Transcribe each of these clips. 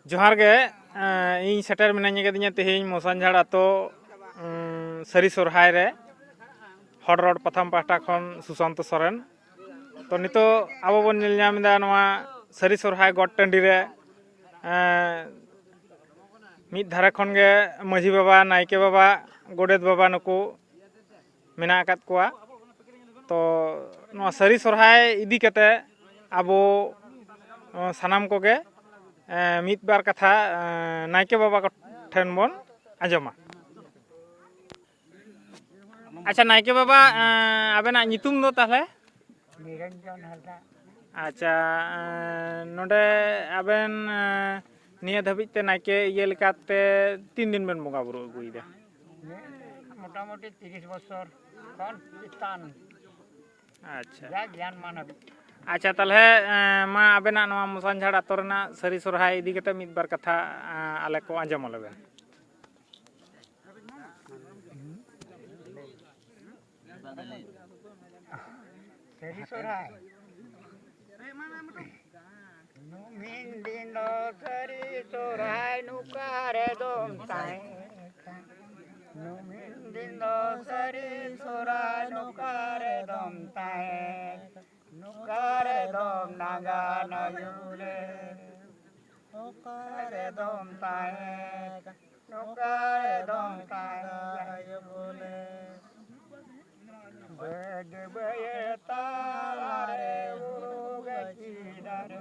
जोहार गे इन सेटर मिनाኝ कदिᱧᱟ तेहेᱧ मोसानझाड़ आतो सरी सोरहाय रे हर रोड प्रथम पाहटा खन सुशांत सोरेन तो नितो आबो बन नेल ᱧᱟᱢदा नोवा सरी सोरहाय गड टंडी रे मिद धारे खन गे माझी बाबा नायके बाबा गोडेत बाबा नुकु मेना आकात कोआ तो नोवा सरी सोरहाय इदी कते आबो सानाम कोगे मित बार कथा नायके बाबा ठेन बन आंजमा। अच्छा नायके बाबा आबेना नितुम दो ताहले निरंजन हल्दा। अच्छा नोडे आबेन निया धाबिते नायके इये लेकाते 3 दिन बेन बंगा बुरु अगुइदा मोटामुटी 30 बছর खन चितान। अच्छा जा ज्ञान मानब। अच्छा ताहले मा आबेना नोवा मोसानझाड़ आतो रेना सरी सोरहाय इदी कते मित बार कथा आले को आंजम लेबेन। सरी सोरहाय नुमिन दिन सरी सोरहाय नुकारे दम ताय नुमिन दिन सरी सोरहाय नुकारे दम ताय नुकारे दम नागा नयुले नुकारे दम ताय नुकारे दम ताय बोले बग बयता रे उगची दरे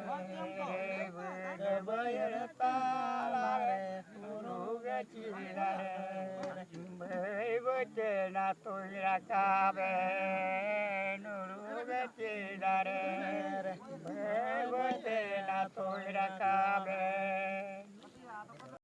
बग बयता रे उगची दरे भई बचे ना तुरा काबे नुरुगची दरे भई बचे ना तुरा काबे